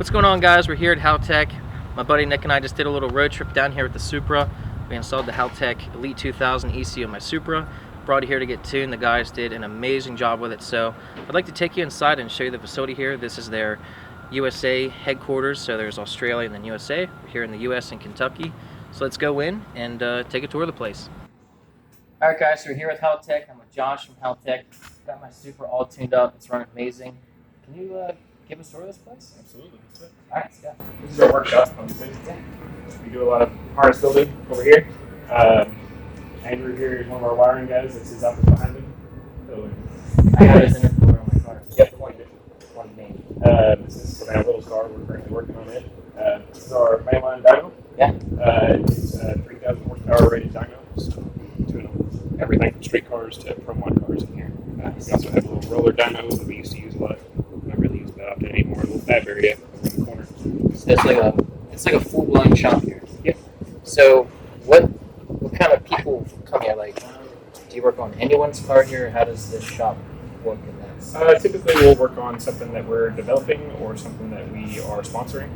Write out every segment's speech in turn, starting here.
What's going on, guys? We're here at Haltech. My buddy Nick and I just did a little road trip down here with the Supra. We installed the Haltech Elite 2000 ECU on my Supra. Brought it here to get tuned. The guys did an amazing job with it. So I'd like to take you inside and show you the facility here. This is their USA headquarters. So there's Australia and then USA. We're here in the US in Kentucky. So let's go in and take a tour of the place. Alright guys, so we're here with Haltech. I'm with Josh from Haltech. Got my Supra all tuned up. It's running amazing. Can you give us a tour of this place? Absolutely. Alright, let's go. This is our workshop, obviously. We do a lot of harness building over here. Andrew here is one of our wiring guys. That's his office behind him. So, I got his in on my car. yep, one name. This is a little car. We're currently working on it. This is our mainline dyno. Yeah. It's a 3,000 horsepower rated dyno. So tune everything from street cars to Pro One cars in here. We also have a little roller dyno that we used to use a lot. Not really use that often anymore. A little fab area over in the corner. So it's like a full-blown shop here. Yeah. So what kind of people come here? Like, do you work on anyone's car here? Or how does this shop work in that? Typically, we'll work on something that we're developing or something that we are sponsoring.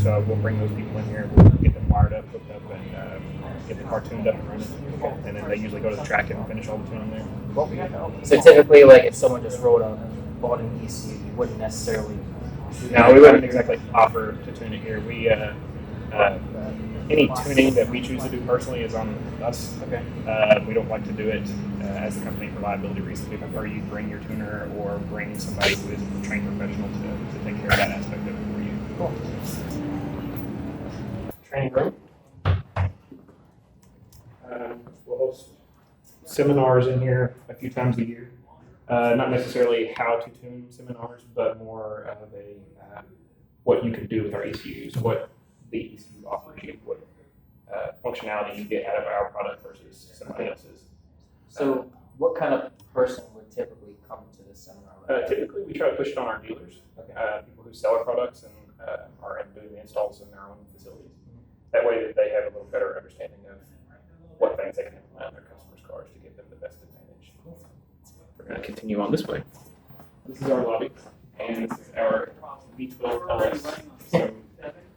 So we'll bring those people in here, we'll get them wired up, hooked up, and get the car tuned up and running. And then they usually go to the track and finish all the tuning there. So typically, like if someone just bought an ECU, you wouldn't necessarily. No, we wouldn't exactly offer to tune it here. We any tuning that we choose to do personally is on us. Okay. We don't like to do it as a company for liability reasons. We prefer you bring your tuner or bring somebody who is a trained professional to take care of that aspect of it for you. Cool. Training room. We'll host seminars in here a few times a year. Not necessarily how to tune seminars, but more of a what you can do with our ECUs, what the ECU offers you, what functionality you get out of our product versus somebody else's. So what kind of person would typically come to this seminar? Typically, we try to push it on our dealers, people who sell our products and are doing the installs in their own facilities. That way that they have a little better understanding of what things they can implement on their customers' cars to give them the best advantage. We're going to continue on this way. This is our lobby, and this is our V12 LS. Some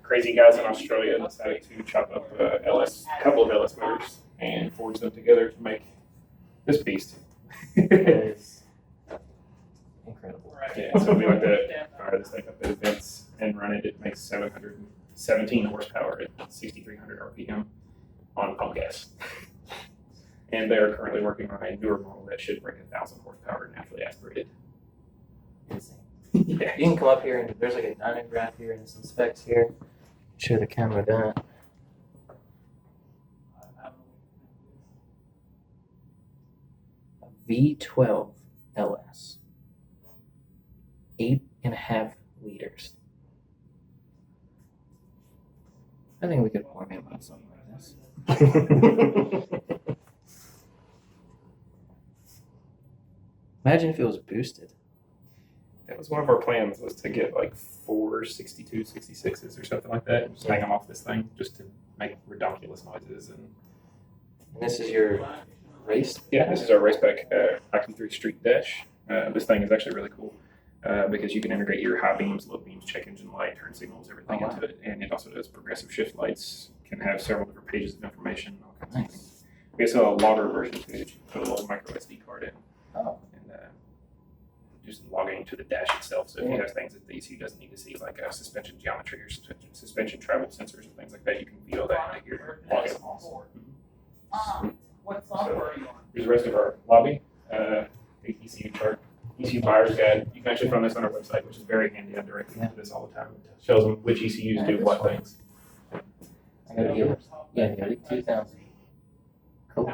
crazy guys in Australia decided to chop up a couple of LS motors and forge them together to make this beast. It is incredible. Yeah, so we like to fire this thing up at events and run it. It makes 717 horsepower at 6,300 RPM on pump gas. And they are currently working on a newer model that should break 1,000 horsepower naturally aspirated. Insane. Yeah. You can come up here and there's like a dyno graph here and some specs here. Show the camera that. A V12 LS. 8.5 liters. I think we could warm him on something like this. Imagine if it was boosted. That was one of our plans, was to get like 4 62, 66s or something like that, and just hang them off this thing just to make ridiculous noises. And this is your race? yeah, this is our raceback IQ3 Street Dash. This thing is actually really cool because you can integrate your high beams, low beams, check engine light, turn signals, everything into it. And it also does progressive shift lights, can have several different pages of information, all kinds of things. We also have a logger version too, that you can put a little micro SD card in. Oh. Just logging to the dash itself. So if you have things that the ECU doesn't need to see, like suspension geometry or suspension travel sensors and things like that, you can feel that into your login. What software are you on? Here's the rest of our lobby. The ECU chart, ECU buyer's guide. You can actually find this on our website, which is very handy. I directly to this all the time. It shows them which ECUs do what things. I got the 2000. Cool.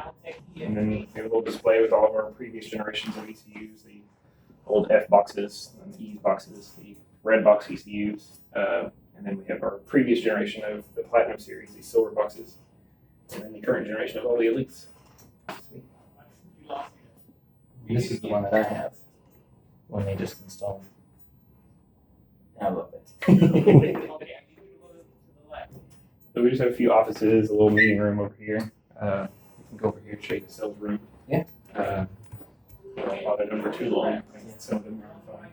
And then we have a little display with all of our previous generations of ECUs, the old F boxes, and the E boxes, the red box ECUs, and then we have our previous generation of the Platinum series, the silver boxes, and then the current generation of all the Elites. Sweet. This is the one that I have when they just installed. I love it. So we just have a few offices, a little meeting room over here. You can go over here and show you the sales room. Yeah. Probably number 2 long. Some of them are on fine.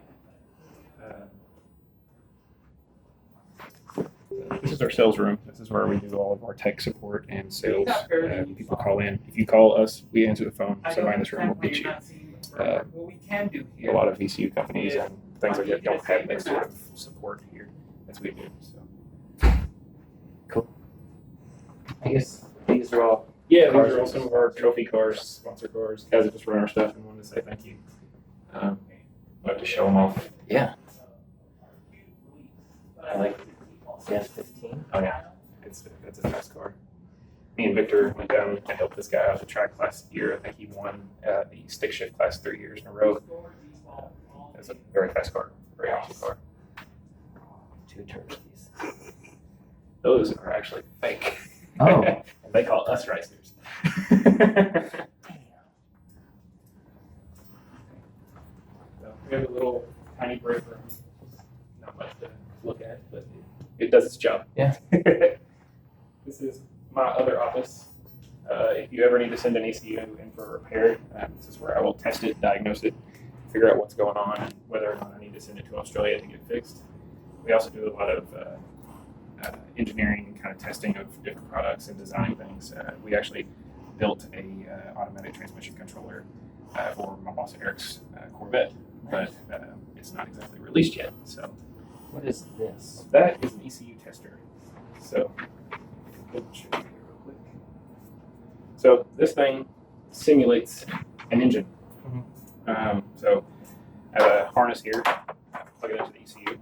is our sales room. This is where we do all of our tech support and sales. People call in. If you call us, we answer the phone. Somebody in this room will get you. A lot of VCU companies and things like that don't have that sort of support here as we do. So cool. I guess these are all. Yeah, these are all some of our trophy cars, sponsor cars, guys that just run our stuff and wanted to say thank you. I'd like to show them off. Yeah. I like the S15. Oh yeah, it's a fast car. Me and Victor went down and helped this guy out at the track last year. I think he won the stick shift class 3 years in a row. It's a very fast car, very awesome car. 2 turkeys. Those are actually fake. Oh. And they call us racers. So we have a little tiny break room. Not much to look at, but it does its job. Yeah. This is my other office. If you ever need to send an ECU in for a repair, this is where I will test it, diagnose it, figure out what's going on, and whether or not I need to send it to Australia to get fixed. We also do a lot of engineering and kind of testing of different products and designing things. We actually built a automatic transmission controller for my boss Eric's Corvette, but it's not exactly released yet. So What is this? that is an ECU tester. So let me show you here real quick. So this thing simulates an engine. So I have a harness here, plug it into the ECU,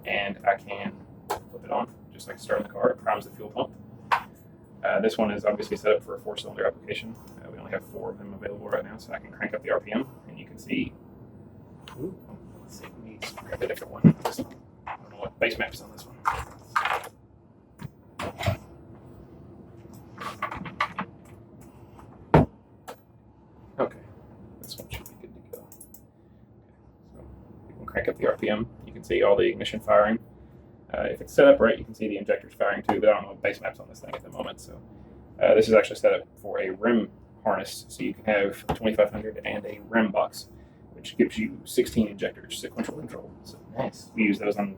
and I can flip it on, just like starting the car. It primes the fuel pump. This one is obviously set up for a 4-cylinder application. We only have 4 of them available right now, so I can crank up the RPM, and you can see. Ooh, let's see, let me grab a different one. I don't know what base map is on this one. Okay, this one should be good to go. So you can crank up the RPM. You can see all the ignition firing. If it's set up right, you can see the injectors firing too, but I don't know what base map's on this thing at the moment. So this is actually set up for a rim harness, so you can have a 2500 and a rim box, which gives you 16 injectors, sequential control. So Nice. we use those on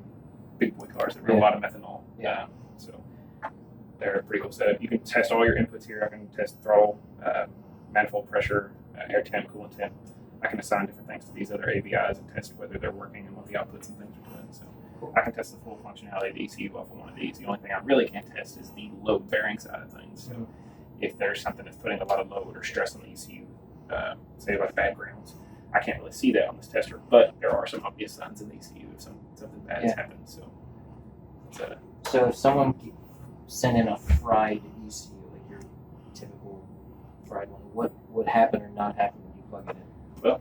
big boy cars that run a lot of methanol. Yeah. So they're a pretty cool setup. You can test all your inputs here. I can test throttle, manifold pressure, air temp, coolant temp. I can assign different things to these other AVIs and test whether they're working and what the outputs and things are doing. So I can test the full functionality of the ECU off of one of these. The only thing I really can't test is the load bearing side of things. So if there's something that's putting a lot of load or stress on the ECU, say like bad grounds, I can't really see that on this tester, but there are some obvious signs in the ECU if something bad has happened. So, So if someone sent in a fried ECU, like your typical fried one, what would happen or not happen when you plug it in? well,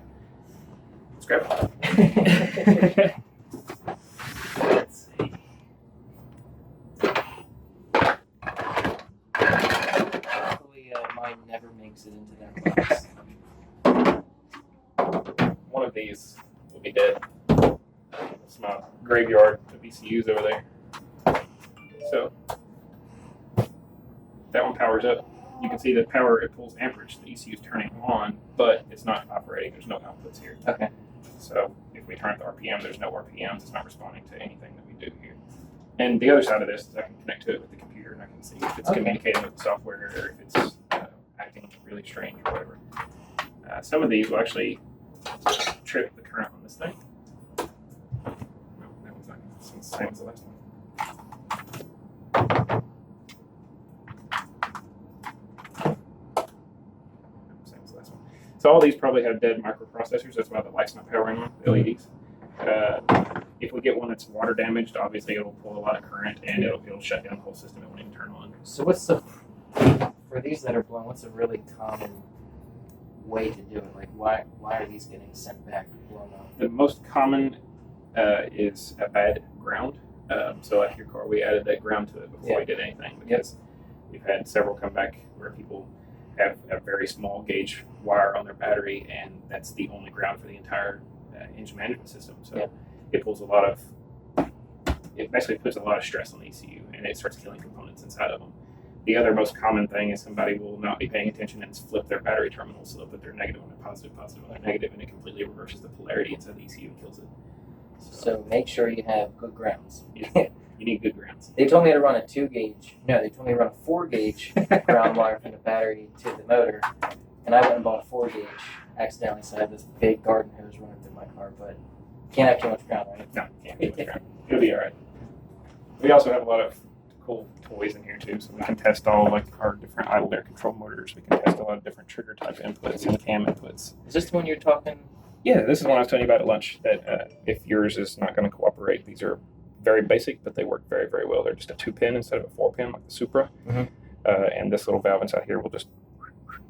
let's grab it. Let's see. Hopefully mine never makes it into that box. One of these will be dead. It's my graveyard of ECUs over there. So that one powers up. You can see the power, it pulls amperage. The ECU is turning on, but it's not operating. There's no outputs here. Okay. So if we turn up the RPM, there's no RPMs. It's not responding to anything that we do here. And the other side of this is I can connect to it with the computer, and I can see if it's communicating with the software or if it's acting really strange or whatever. Some of these will actually trip the current on this thing. No, that one's not. This one's the same as the last one. Same as the last one. So all these probably have dead microprocessors. That's why the light's not powering on the LEDs. If we get one that's water damaged, obviously it'll pull a lot of current and it'll shut down the whole system. It won't even turn on. So for these that are blown, what's a really common way to do it? Like why are these getting sent back blown up? The most common is a bad ground. So like your car, we added that ground to it before we did anything because we've had several come back where people have a very small gauge wire on their battery and that's the only ground for the entire engine management system. So it pulls it basically puts a lot of stress on the ECU and it starts killing components inside of them. The other most common thing is somebody will not be paying attention and flip their battery terminals so they'll put their negative on their positive on their negative, and it completely reverses the polarity inside the ECU and kills it. So make sure you have good grounds. You need good grounds. They told me to run a 2-gauge. No, they told me to run a 4-gauge ground wire from the battery to the motor, and I went and bought a 4-gauge accidentally, so I have this big garden hose running through my car, but can't have too much ground, right? No, can't have too much ground. It'll be all right. We also have a lot of cool toys in here too, so we can test all like our different idle air control motors. We can test a lot of different trigger type inputs and cam inputs. Is this the one you're talking? Yeah, this is the one I was telling you about at lunch. That if yours is not going to cooperate, these are very basic, but they work very, very well. They're just a 2-pin instead of a 4-pin like the Supra. Mm-hmm. And this little valve inside here will just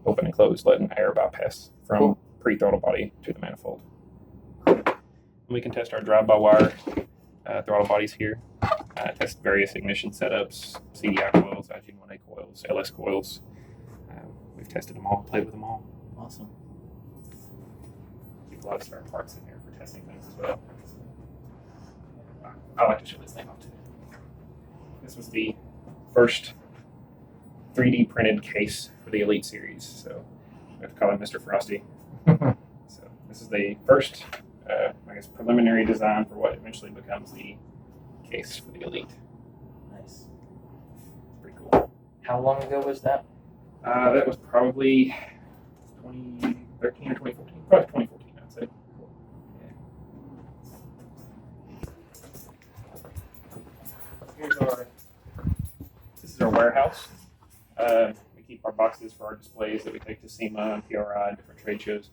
open and close, letting air bypass from pre-throttle body to the manifold. And we can test our drive-by-wire throttle bodies here. Test various ignition setups, CDI coils, IG1A coils, LS coils. We've tested them all, played with them all. Awesome. Keep a lot of spare parts in here for testing things as well. I like to show this thing off too. This was the first 3D printed case for the Elite series, so I have to call him Mr. Frosty. So this is the first, I guess, preliminary design for what eventually becomes the case for the Elite. Nice. Pretty cool. How long ago was that? That was probably 2013 or 2014. Probably 2014, I'd say. Yeah. This is our warehouse. We keep our boxes for our displays that we take to SEMA, PRI, different trade shows.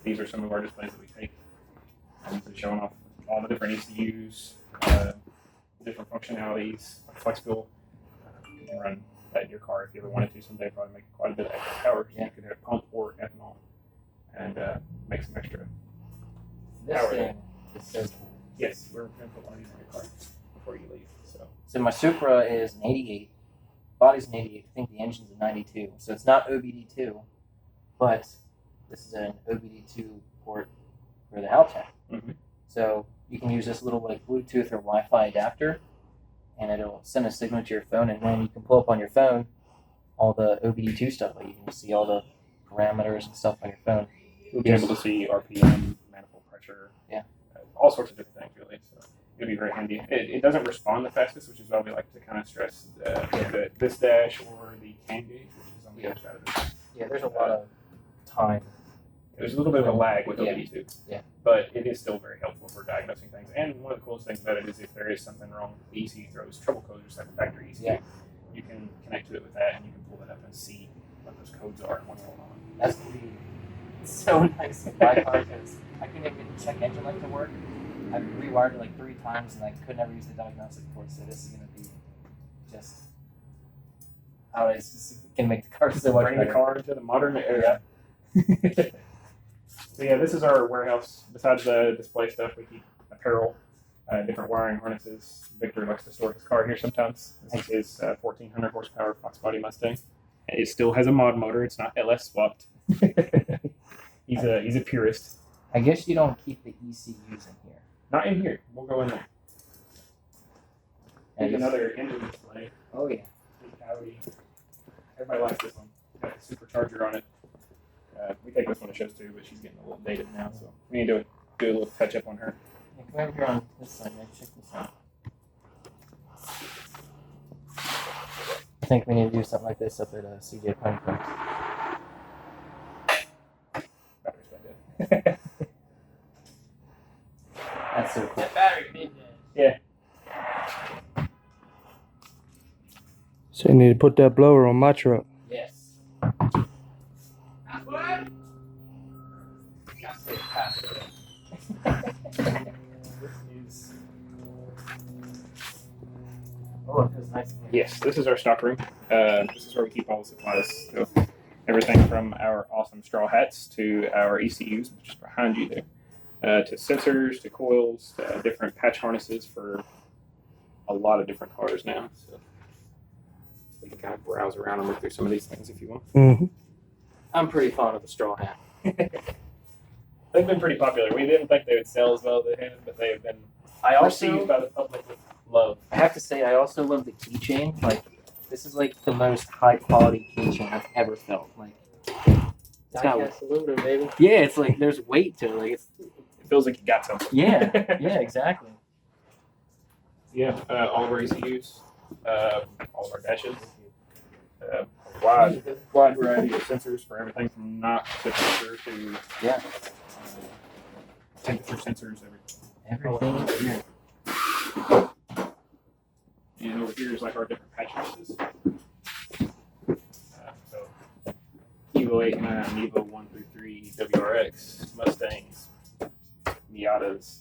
These are some of our displays that we take. Showing off all the different ECUs, different functionalities, flex fuel. You can run that in your car if you ever wanted to someday. Probably make quite a bit of extra power. So you could have pump or ethanol and make some extra This power. thing is so cool. Yes, we're going to put one of these in your car before you leave. So my Supra is an 88. Body's an 88. I think the engine's a 92. So it's not OBD2, but this is an OBD2 port for the Haltech. Mm-hmm. So you can use this little like Bluetooth or Wi-Fi adapter, and it'll send a signal to your phone, and then you can pull up on your phone all the OBD2 stuff. Like you can see all the parameters and stuff on your phone. You'll be able to see RPM, manifold pressure, all sorts of different things, really. So it'll be very handy. It doesn't respond the fastest, which is why we like to kind of stress this dash or the CAN gauge, which is on the other side of this. Yeah, there's a lot of time. There's a little bit of a lag with OBD2, but it is still very helpful for diagnosing things. And one of the coolest things about it is if there is something wrong, the ECU throws trouble codes, just like a factory ECU. You can connect to it with that, and you can pull it up and see what those codes are and what's going on. That's really so nice in my car because I couldn't even get the check engine light to work. I've rewired it like 3 times, and I could never use the diagnostic port. So this is going to be just how it's just going to make the car so much Bring better. the car into the modern era. So yeah, this is our warehouse. Besides the display stuff, we keep apparel, different wiring harnesses. Victor likes to store his car here sometimes. This is his 1400 horsepower Fox Body Mustang. It still has a mod motor. It's not LS swapped. He's a purist. I guess you don't keep the ECUs in here. Not in here. We'll go in there. And Here's another engine display. Oh yeah. Big Audi. Everybody likes this one. Got the supercharger on it. We take this one to shows too, but she's getting a little dated now, so we need to do a little touch up on her. Yeah, come over here on this side, man. Check this out. I think we need to do something like this up at CJ Pine. Battery's been dead. That's so cool. That battery big then. Yeah. So you need to put that blower on my truck. Yes. That's what? That's it. Pass it. Oh, it feels nice in here. Yes, this is our stock room. This is where we keep all the supplies. So everything from our awesome straw hats to our ECUs, which is behind you there, to sensors, to coils, to different patch harnesses for a lot of different cars now. So we can kind of browse around and look through some of these things if you want. Mm-hmm. I'm pretty fond of the straw hat. They've been pretty popular. We didn't think they would sell as well as they have, but they have been I received also, by the public with love. I have to say, I also love the keychain. Like, this is like the most high quality keychain I've ever felt. Like, it's got, Diecast aluminum, baby. yeah, it's like there's weight to it. Like, it's It feels like you got something. yeah, yeah, exactly. Yeah, all of our ECUs, all of our dashes, wide variety of sensors for everything from knock to temperature to temperature sensors, Everything here. And over here is like our different patch mixes. So Evo 8, 9, Evo 1 through 3, WRX, Mustangs, Miatas,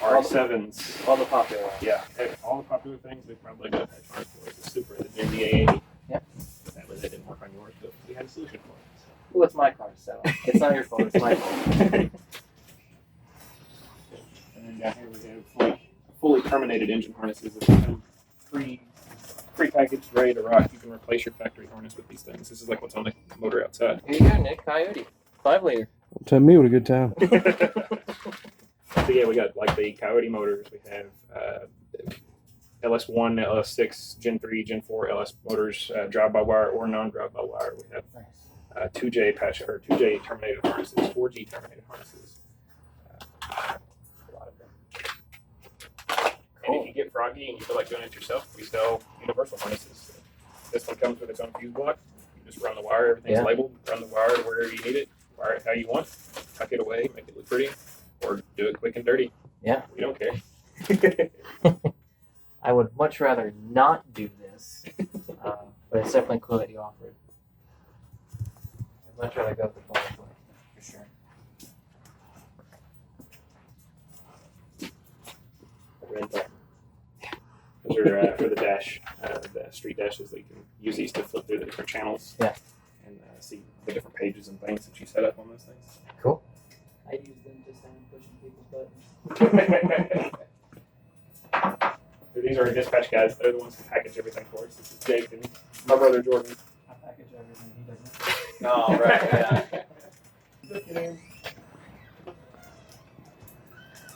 RX-7s. All the popular ones. Yeah, all the popular things we've probably got a patch mark for. The Supra, the MKIII. Yep. That way they didn't work on yours, but we had a solution for it. So. Well, it's my car, so it's not your fault. It's my fault. And then down here we have like fully terminated engine harnesses that come pre-packaged, ready to rock. You can replace your factory harness with these things. This is like what's on the motor outside. Here you go, Nick. Coyote. 5-liter. Tell me what a good time. So yeah, we got like the Coyote motors. We have LS1, LS6, Gen 3, Gen 4 LS motors, drive-by-wire or non-drive-by-wire. We have 2J patch or 2J terminated harnesses, 4G terminated harnesses. A lot of them. And if you get froggy and you feel like doing it yourself, we sell universal harnesses. This one comes with its own fuse block. You just run the wire. Everything's labeled. Run the wire to wherever you need it. Wire it how you want. Tuck it away. Make it look pretty. Or do it quick and dirty. Yeah. We don't care. I would much rather not do this, but it's definitely cool that you offered. I'd much rather go with the bonus way, for sure. Red button. Those are for the dash, the street dashes. That you can use these to flip through the different channels. Yeah. And see the different pages and things that you set up on those things. Cool. I use them just on pushing people's buttons. So these are our dispatch guys. They're the ones who package everything for us. This is Jake and my brother Jordan. I package everything, he doesn't. Oh, right, yeah. Look at him.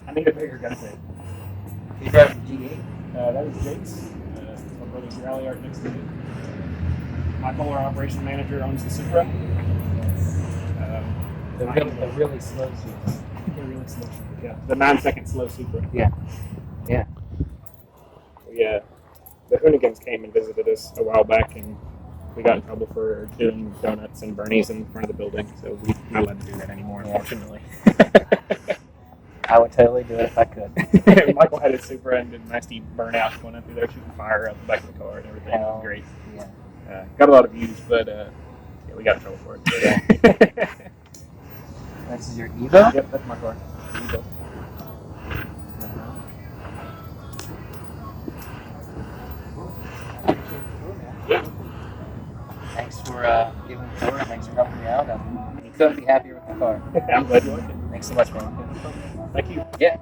I need a bigger gun set. You drive the G8? That is Jake's. My brother's rally art next to it. My polar operation manager owns the Supra. The really slow Supra. They're really slow. Yeah, the 9-second slow Supra. Yeah. Yeah. Yeah, the Hoonigans came and visited us a while back, and we got in trouble for doing donuts and Bernies in front of the building, so we're not allowed to do that anymore, unfortunately. I would totally do it if I could. Michael had his Supra and did a nasty burnout going up through there, shooting fire out the back of the car and everything. It was great. Yeah. Got a lot of views, but yeah, we got in trouble for it. Yeah. This is your Evo? Yep, that's my car. Evo. Yeah. Thanks for giving the tour. Thanks for helping me out. You couldn't be happier with the car. I'm glad you liked it. Thanks so much, man. Thank you. Yeah.